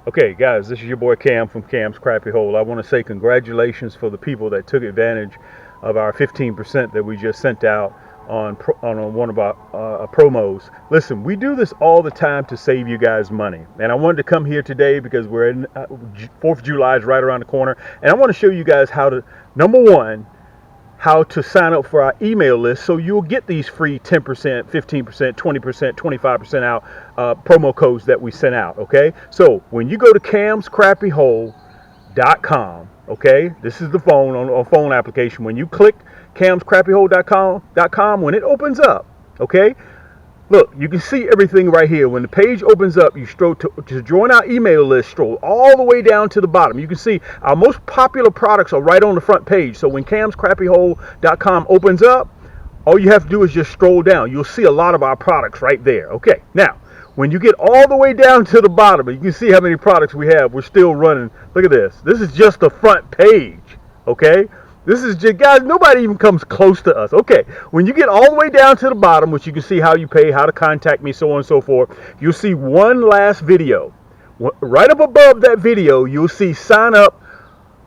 Okay, guys, this is your boy Cam from Cam's Crappy Hole. I want to say congratulations for the people that took advantage of our 15% that we just sent out on one of our promos. Listen, we do this all the time to save you guys money, and I wanted to come here today because we're in 4th of July is right around the corner, and I want to show you guys how to, number one, how to sign up for our email list so you'll get these free 10%, 15%, 20%, 25% out promo codes that we sent out, okay? So when you go to camscrappyhole.com, okay? This is the phone on a phone application. When you click camscrappyhole.com, when it opens up, okay? Look, you can see everything right here. When the page opens up, you stroll to join our email list, stroll all the way down to the bottom. You can see our most popular products are right on the front page. So when camscrappyhole.com opens up, all you have to do is just stroll down. You'll see a lot of our products right there. Okay, now, when you get all the way down to the bottom, you can see how many products we have. We're still running. Look at this. This is just the front page, okay? This is just, guys, nobody even comes close to us. Okay, when you get all the way down to the bottom, which you can see how you pay, how to contact me, so on and so forth, you'll see one last video. Right up above that video, you'll see sign up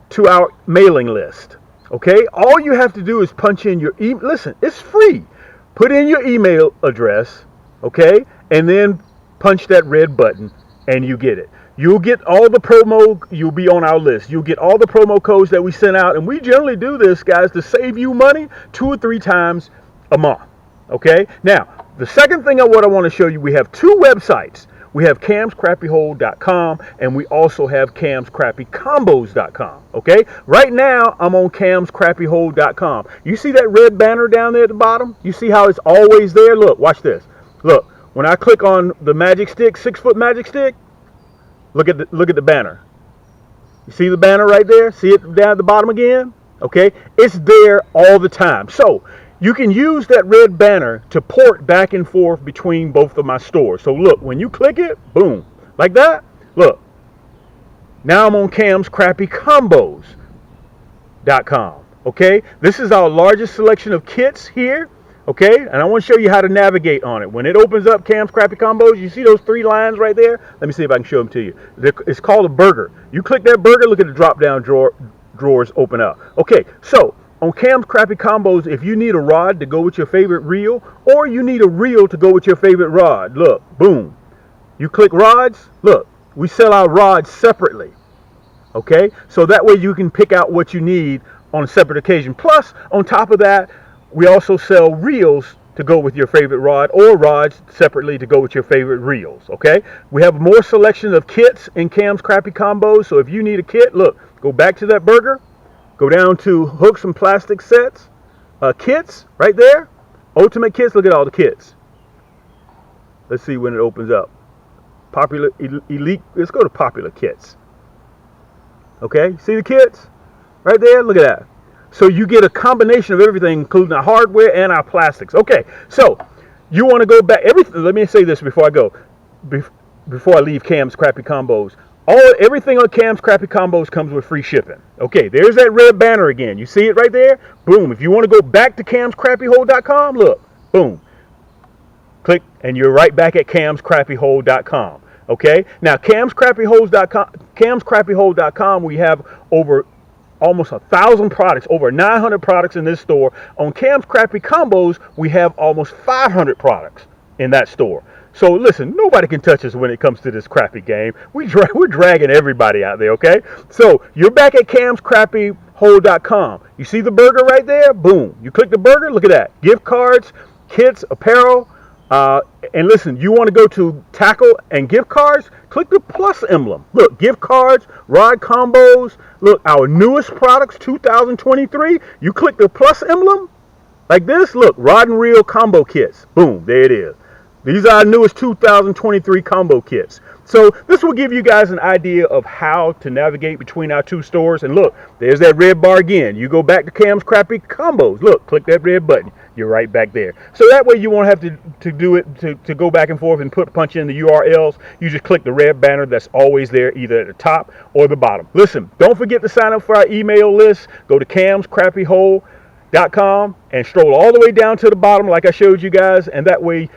to our mailing list. Okay, all you have to do is punch in your email. Listen, it's free. Put in your email address, okay, and then punch that red button, and you get it. You'll get all the promo, you'll be on our list. You'll get all the promo codes that we sent out. And we generally do this, guys, to save you money 2 or 3 times a month. Okay? Now, the second thing I want to show you, we have 2 websites. We have camscrappyhole.com and we also have camscrappycombos.com. Okay? Right now, I'm on camscrappyhole.com. You see that red banner down there at the bottom? You see how it's always there? Look, watch this. Look, when I click on the magic stick, 6-foot magic stick, look at the banner. You see the banner right there? See it down at the bottom again? Okay, it's there all the time. So you can use that red banner to port back and forth between both of my stores. So look, when you click it, boom, like that. Look, now I'm on camscrappycombos.com. Okay, this is our largest selection of kits here. Okay, and I want to show you how to navigate on it. When it opens up Cam's Crappy Combos, you see those 3 lines right there? Let me see if I can show them to you. It's called a burger. You click that burger, look at the drop-down drawers open up. Okay, so on Cam's Crappy Combos, if you need a rod to go with your favorite reel, or you need a reel to go with your favorite rod, look, boom. You click rods, look, we sell our rods separately. Okay, so that way you can pick out what you need on a separate occasion. Plus, on top of that, we also sell reels to go with your favorite rod, or rods separately to go with your favorite reels, okay? We have more selection of kits in Cam's Crappy Combos, so if you need a kit, look, go back to that burger, go down to hooks and plastic sets, kits, right there, ultimate kits, look at all the kits. Let's see when it opens up. Popular, elite, let's go to popular kits. Okay, see the kits? Right there, look at that. So you get a combination of everything, including our hardware and our plastics. Okay, so you want to go back. Let me say this before I go. Before I leave Cam's Crappy Combos, everything on Cam's Crappy Combos comes with free shipping. Okay, there's that red banner again. You see it right there? Boom. If you want to go back to camscrappyhole.com, look, boom. Click, and you're right back at camscrappyhole.com. Okay, now camscrappyhole.com, we have over almost 1,000 products, over 900 products in this store. On Cam's Crappy Combos, we have almost 500 products in that store. So listen, nobody can touch us when it comes to this crappy game. We're dragging everybody out there, okay? So you're back at camscrappyhole.com. You see the burger right there? Boom. You click the burger, look at that. Gift cards, kits, apparel. And listen, you want to go to tackle and gift cards, click the plus emblem. Look, gift cards, rod combos. Look, our newest products, 2023. You click the plus emblem like this. Look, rod and reel combo kits. Boom, there it is. These are our newest 2023 combo kits. So this will give you guys an idea of how to navigate between our 2 stores. And look, there's that red bar again. You go back to Cam's Crappy Combos. Look, click that red button. You're right back there. So that way you won't have to do it to go back and forth and punch in the URLs. You just click the red banner that's always there, either at the top or the bottom. Listen, don't forget to sign up for our email list. Go to camscrappyhole.com crappie.com and stroll all the way down to the bottom like I showed you guys, and that way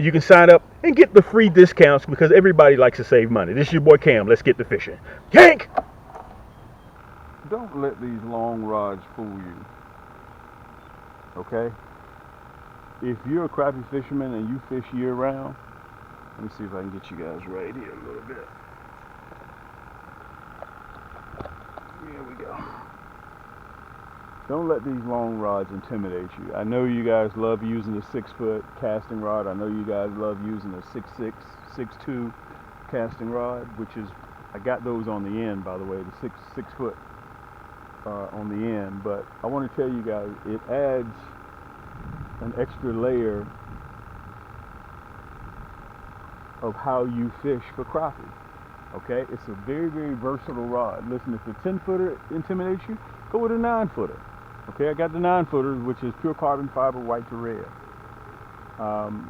you can sign up and get the free discounts because everybody likes to save money. This is your boy Cam. Let's get to fishing. Yaannk! Don't let these long rods fool you, okay? If you're a crappie fisherman and you fish year round, let me see if I can get you guys right here a little bit. Here we go. Don't let these long rods intimidate you. I know you guys love using the 6-foot casting rod. I know you guys love using a 6'6", 6'2" casting rod, which is, I got those on the end, by the way, the 6 foot on the end. But I want to tell you guys, it adds an extra layer of how you fish for crappie. Okay, it's a very, very versatile rod. Listen, if a 10-footer intimidates you, go with a 9-footer. Okay, I got the 9-footer, which is pure carbon fiber, white to red.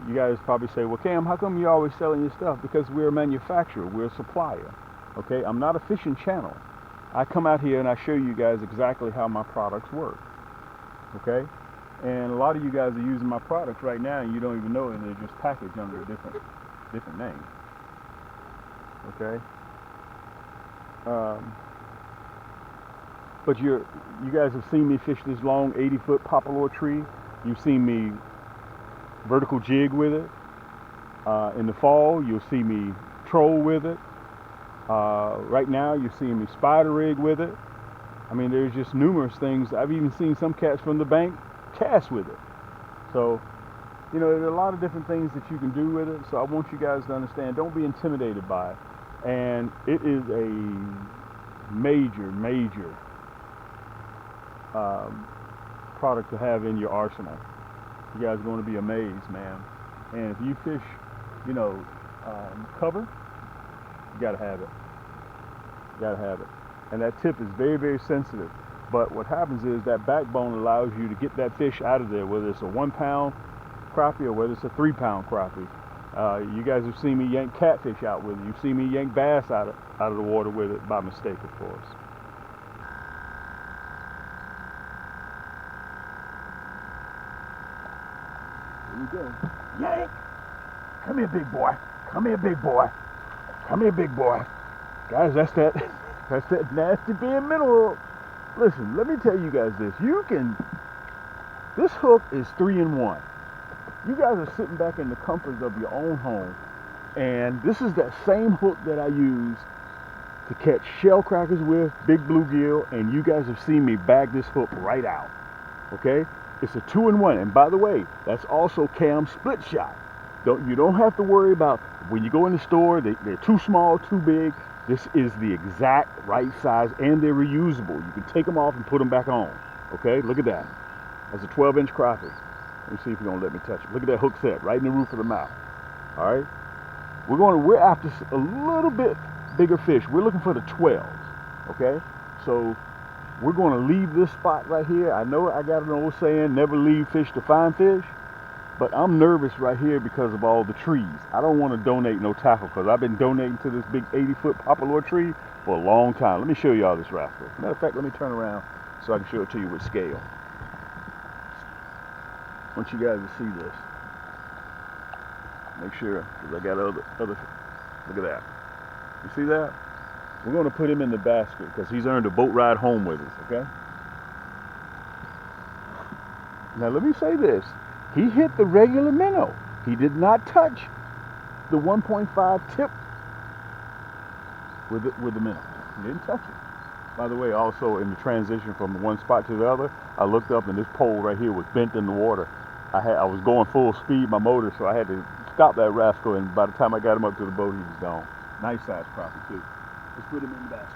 You guys probably say, well, Cam, how come you're always selling your stuff? Because we're a manufacturer, we're a supplier. Okay, I'm not a fishing channel. I come out here and I show you guys exactly how my products work. Okay, and a lot of you guys are using my products right now and you don't even know it, and they're just packaged under a different name. Okay, but you guys have seen me fish this long 80-foot poplar tree. You've seen me vertical jig with it. In the fall, you'll see me troll with it. Right now, you're seeing me spider rig with it. I mean, there's just numerous things. I've even seen some cats from the bank cast with it. So, you know, there are a lot of different things that you can do with it. So I want you guys to understand, don't be intimidated by it. And it is a major product to have in your arsenal. You guys are going to be amazed, man. And if you fish, you know, cover, you gotta have it. You gotta have it. And that tip is very, very sensitive. But what happens is that backbone allows you to get that fish out of there, whether it's a 1-pound crappie or whether it's a 3-pound crappie. You guys have seen me yank catfish out with it. You've seen me yank bass out of the water with it, by mistake, of course. Here we go. Yank! Come here, big boy. Come here, big boy. Come here, big boy. Guys, that's that nasty being minnow hook. Listen, let me tell you guys this. This hook is 3-in-1. You guys are sitting back in the comforts of your own home, and this is that same hook that I use to catch shell crackers with, big bluegill, and you guys have seen me bag this hook right out. Okay? It's a 2-in-1, and by the way, that's also Cam's split shot. You don't have to worry about when you go in the store, they're too small, too big. This is the exact right size, and they're reusable. You can take them off and put them back on. Okay? Look at that. That's a 12-inch crappie. Let me see if you're gonna let me touch it. Look at that hook set right in the roof of the mouth. All right, we're after a little bit bigger fish. We're looking for the 12s. Okay, so we're gonna leave this spot right here. I know I got an old saying, never leave fish to find fish, but I'm nervous right here because of all the trees. I don't want to donate no tackle because I've been donating to this big 80-foot poplar tree for a long time. Let me show y'all this rascal. Matter of fact, let me turn around so I can show it to you with scale. I want you guys to see this. Make sure, because I got other. Look at that. You see that? We're going to put him in the basket because he's earned a boat ride home with us. Okay. Now let me say this: he hit the regular minnow. He did not touch the 1.5 tip with the minnow. He didn't touch it. By the way, also in the transition from one spot to the other, I looked up and this pole right here was bent in the water. I was going full speed, my motor, so I had to stop that rascal, and by the time I got him up to the boat, he was gone. Nice size crappie too. Let's put him in the basket.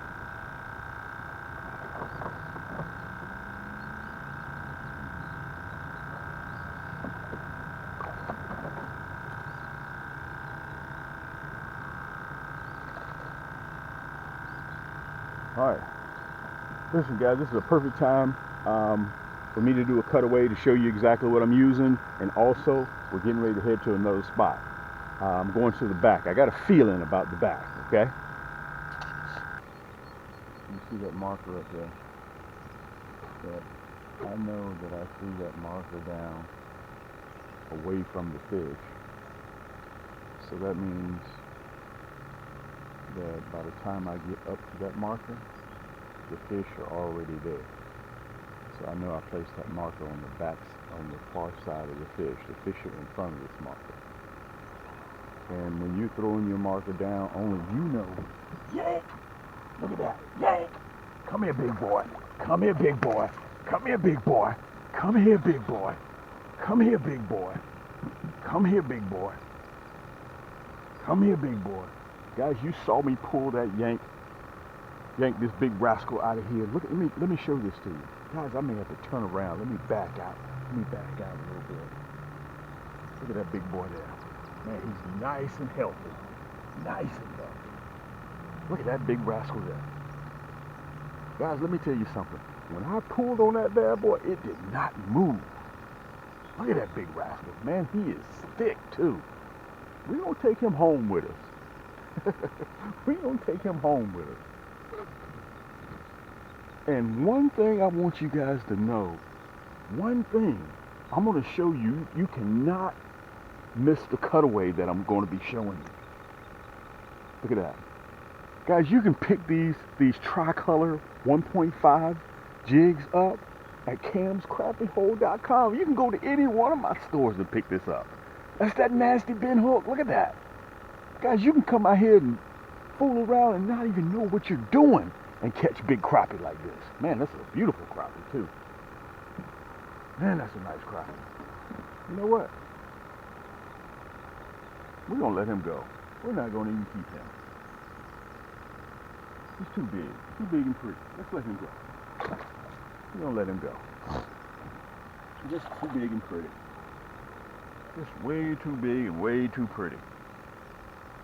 All right. Listen, guys, this is a perfect time for me to do a cutaway to show you exactly what I'm using, and also we're getting ready to head to another spot. I'm going to the back. I got a feeling about the back, okay? You see that marker up there? I know that I see that marker down away from the fish. So that means that by the time I get up to that marker, the fish are already there. So I know I placed that marker on the back, on the far side of the fish. The fish are in front of this marker. And when you're throwing your marker down, only you know. Yaannk! Look at that. Yaannk! Come here, big boy. Come here, big boy. Come here, big boy. Come here, big boy. Come here, big boy. Come here, big boy. Come here, big boy. Guys, you saw me pull that Yaannk this big rascal out of here. Look at me. Let me show this to you. Guys, I may have to turn around. Let me back out. Let me back out a little bit. Look at that big boy there. Man, he's nice and healthy. Nice and healthy. Look at that big rascal there. Guys, let me tell you something. When I pulled on that bad boy, it did not move. Look at that big rascal. Man, he is thick too. We're going to take him home with us. We're going to take him home with us. And one thing I want you guys to know, one thing I'm going to show you, you cannot miss the cutaway that I'm going to be showing you. Look at that. Guys, you can pick these tricolor 1.5 jigs up at camscrappiehold.com. You can go to any one of my stores and pick this up. That's that nasty bin hook. Look at that. Guys, you can come out here and fool around and not even know what you're doing and catch big crappie like this. Man, that's a beautiful crappie too. Man, that's a nice crappie. You know what? We're going to let him go. We're not going to even keep him. He's too big and pretty. Let's let him go. We're going to let him go. Just too big and pretty. Just way too big and way too pretty.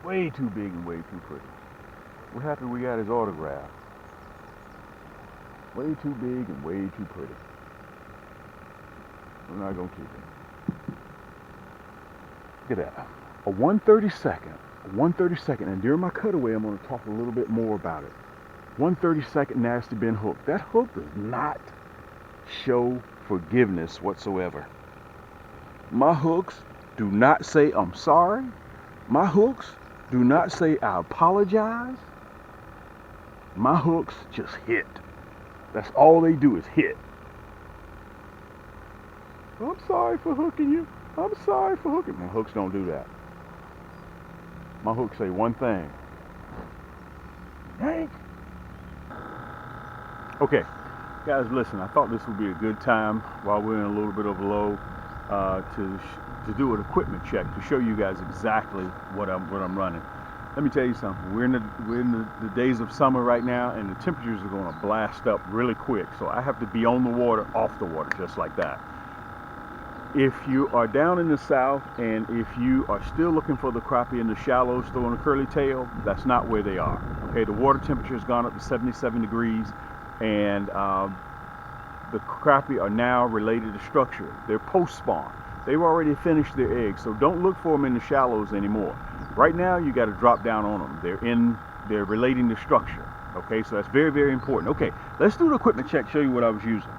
Way too big and way too pretty. We're happy we got his autograph. Way too big and way too pretty. We're not going to keep him. Look at that. A 1/32nd, and during my cutaway, I'm going to talk a little bit more about it. 1/32 nasty bin hook. That hook does not show forgiveness whatsoever. My hooks do not say I'm sorry. My hooks do not say I apologize. My hooks just hit. That's all they do is hit. I'm sorry for hooking you. I'm sorry for hooking. My hooks don't do that. My hooks say one thing. Yaannk. Okay, guys, listen. I thought this would be a good time while we're in a little bit of a low to do an equipment check to show you guys exactly what I'm running. Let me tell you something. We're in the days of summer right now, and the temperatures are going to blast up really quick. So I have to be on the water, off the water, just like that. If you are down in the south and if you are still looking for the crappie in the shallows throwing a curly tail, that's not where they are. Okay, the water temperature has gone up to 77 degrees, and the crappie are now related to structure. They're post-spawn. They've already finished their eggs, so don't look for them in the shallows anymore. Right now, you got to drop down on them. They're relating to structure. Okay, so that's very, very important. Okay, let's do the equipment check, show you what I was using.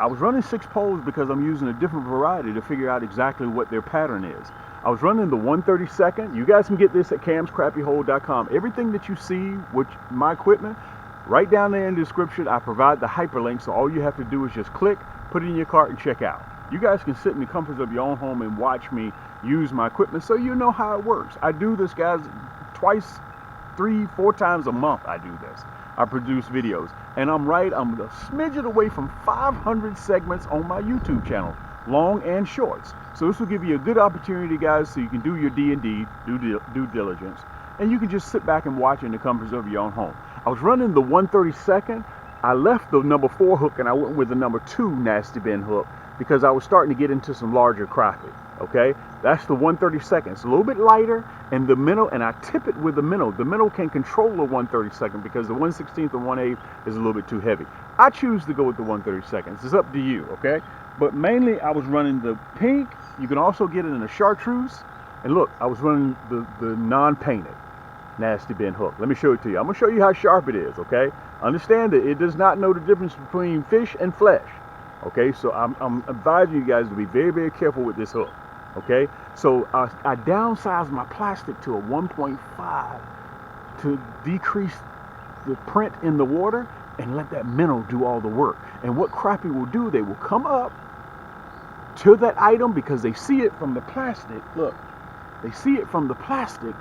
I was running 6 poles because I'm using a different variety to figure out exactly what their pattern is. I was running the 1/32. You guys can get this at camscrappiehold.com. Everything that you see with my equipment, right down there in the description, I provide the hyperlink, so all you have to do is just click, put it in your cart, and check out. You guys can sit in the comforts of your own home and watch me use my equipment so you know how it works. I do this, guys, twice, 3, 4 times a month I do this. I produce videos, and I'm a smidget away from 500 segments on my YouTube channel, long and shorts. So this will give you a good opportunity, guys, so you can do your D&D, due diligence, and you can just sit back and watch in the comforts of your own home. I was running the 1/32. I left the number 4 hook and I went with the number 2 nasty bin hook because I was starting to get into some larger crappie. Okay, that's the 1/32. It's a little bit lighter, and the minnow, and I tip it with the minnow. The minnow can control the 1/32 because the 1/16 and 1/8 is a little bit too heavy. I choose to go with the 1/32. It's up to you, okay? But mainly I was running the pink. You can also get it in a Chartreuse. And look, I was running the non-painted nasty bin hook. Let me show it to you. I'm gonna show you how sharp it is, okay? Understand that it does not know the difference between fish and flesh. Okay, so I'm advising you guys to be very, very careful with this hook. Okay, so I downsized my plastic to a 1.5 to decrease the print in the water and let that minnow do all the work. And what Crappie will do, they will come up to that item because they see it from the plastic. Look, they see it from the plastic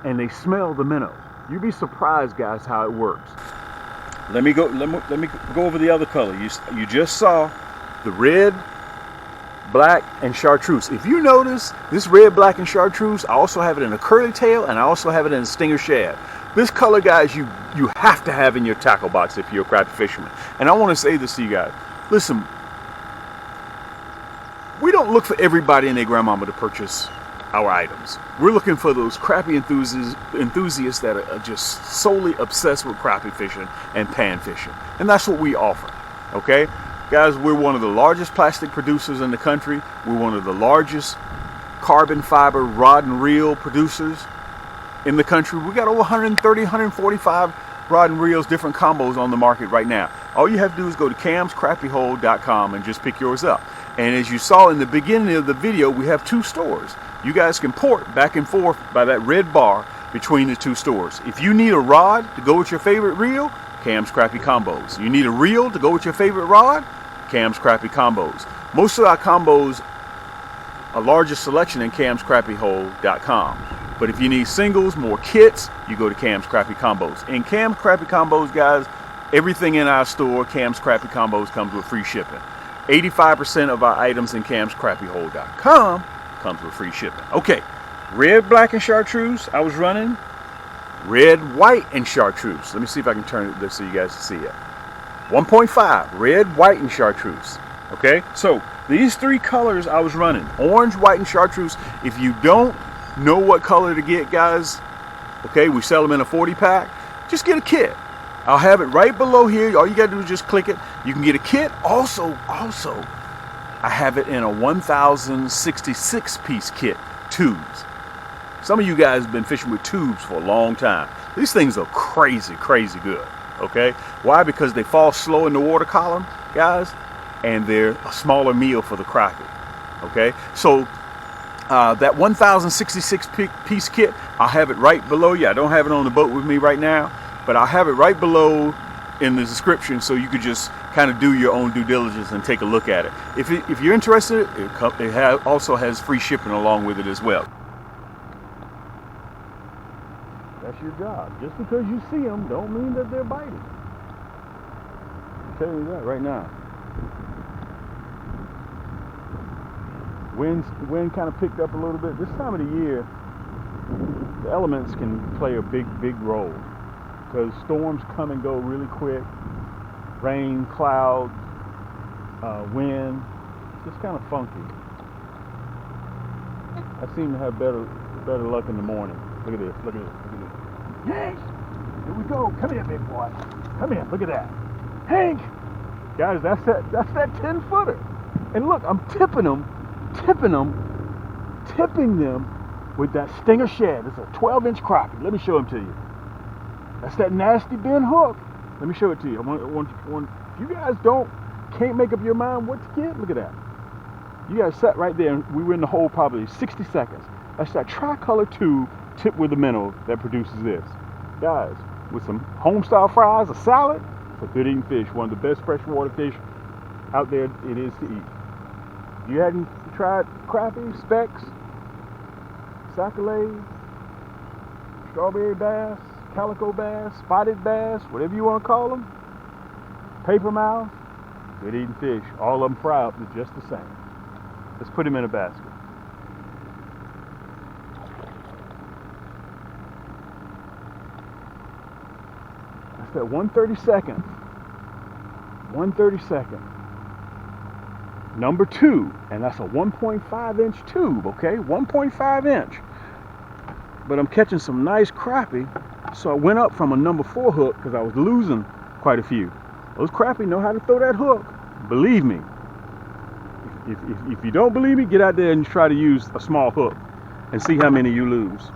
and they smell the minnow. You'd be surprised, guys, how it works. Let me go over the other color. You just saw the red, black, and chartreuse. If you notice, this red, black, and chartreuse, I also have it in a curly tail and I also have it in a stinger shad. This color, guys, you have to have in your tackle box if you're a crappie fisherman. And I want to say this to you guys. Listen, we don't look for everybody and their grandmama to purchase our items. We're looking for those crappie enthusiasts that are just solely obsessed with crappie fishing and pan fishing. And that's what we offer, okay? Guys, we're one of the largest plastic producers in the country. We're one of the largest carbon fiber rod and reel producers in the country. We got over 130, 145 rod and reels, different combos on the market right now. All you have to do is go to camscrappiehole.com and just pick yours up. And as you saw in the beginning of the video, we have 2 stores. You guys can port back and forth by that red bar between the 2 stores. If you need a rod to go with your favorite reel, Cam's Crappie Combos. You need a reel to go with your favorite rod, Cam's Crappie Combos. Most of our combos, a larger selection in camscrappiehole.com. But if you need singles, more kits, you go to Cam's Crappie Combos. In Cam's Crappie Combos, guys, everything in our store, Cam's Crappie Combos, comes with free shipping. 85% of our items in camscrappiehole.com comes with free shipping. Okay, red, black, and chartreuse, I was running. Red, white, and chartreuse. Let me see if I can turn this so you guys can see it. 1.5, red, white, and chartreuse. Okay, so these 3 colors I was running. Orange, white, and chartreuse. If you don't know what color to get, guys, okay, we sell them in a 40 pack. Just get a kit. I'll have it right below here. All you gotta do is just click it. You can get a kit. Also, I have it in a 1,066 piece kit, tubes. Some of you guys have been fishing with tubes for a long time. These things are crazy, crazy good, okay? Why? Because they fall slow in the water column, guys, and they're a smaller meal for the crappie, okay? So that 1,066 piece kit, I'll have it right below you. I don't have it on the boat with me right now, but I'll have it right below in the description so you could just kind of do your own due diligence and take a look at it. If you're interested, it also has free shipping along with it as well. That's your job. Just because you see them don't mean that they're biting. I'll tell you that right now. Wind kind of picked up a little bit. This time of the year, the elements can play a big role because storms come and go really quick. Rain, clouds, wind. It's just kind of funky. I seem to have better luck in the morning. Look at this. Look at this. Look at this. Yank! Here we go. Come here, big boy. Come here. Look at that. Hank! Guys, that's that 10-footer. And look, I'm tipping them with that stinger shad. It's a 12-inch crappie. Let me show them to you. That's that nasty bend hook. Let me show it to you. If you guys can't make up your mind what to get, look at that. You guys sat right there and we were in the hole probably 60 seconds. That's that tricolor tube tipped with a minnow that produces this. Guys, with some home-style fries, a salad, it's a good eating fish. One of the best freshwater fish out there it is to eat. You hadn't tried crappie, specks, sac-a-lait, strawberry bass, calico bass, spotted bass, whatever you want to call them, paper mouth, good eating fish. All of them fry up is just the same. Let's put them in a basket. That's that 1/32. 1/32. Number 2, and that's a 1.5-inch tube, okay? 1.5-inch. But I'm catching some nice crappie, so I went up from a number 4 hook because I was losing quite a few. Those crappie know how to throw that hook. Believe me. If you don't believe me, get out there and try to use a small hook and see how many you lose.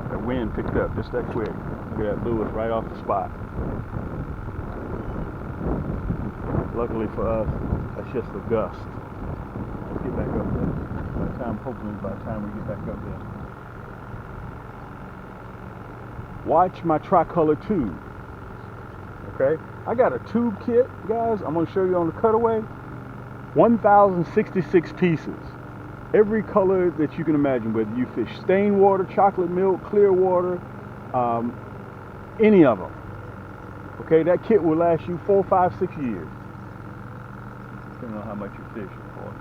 That wind picked up just that quick. Look at that lure right off the spot. Luckily for us, that's just a gust. Let's get back up there. Hopefully by the time we get back up there. Watch my tricolor tube. Okay, I got a tube kit, guys. I'm gonna show you on the cutaway. 1,066 pieces. Every color that you can imagine, whether you fish stained water, chocolate milk, clear water, any of them. Okay, that kit will last you 4, 5, 6 years. Depending on how much you fish, of course.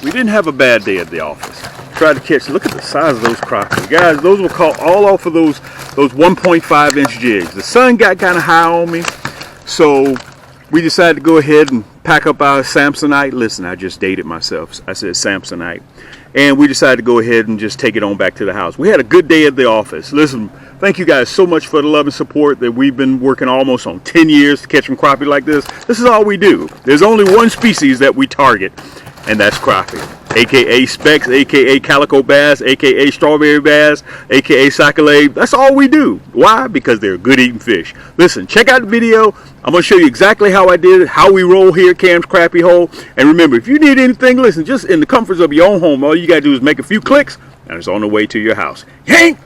We didn't have a bad day at the office. Tried to catch, look at the size of those crappie. Guys, those were caught all off of those 1.5-inch jigs. The sun got kind of high on me, so we decided to go ahead and pack up our Samsonite. Listen, I just dated myself. I said Samsonite. And we decided to go ahead and just take it on back to the house. We had a good day at the office. Listen, thank you guys so much for the love and support that we've been working almost on 10 years to catch some crappie like this. This is all we do. There's only one species that we target, and that's crappie. AKA specks, AKA calico bass, AKA strawberry bass, AKA sac-a-lait. That's all we do. Why? Because they're good eating fish. Listen, check out the video. I'm going to show you exactly how I did it, how we roll here at Cam's Crappie Hole. And remember, if you need anything, listen, just in the comforts of your own home, all you got to do is make a few clicks, and it's on the way to your house. Yaannk!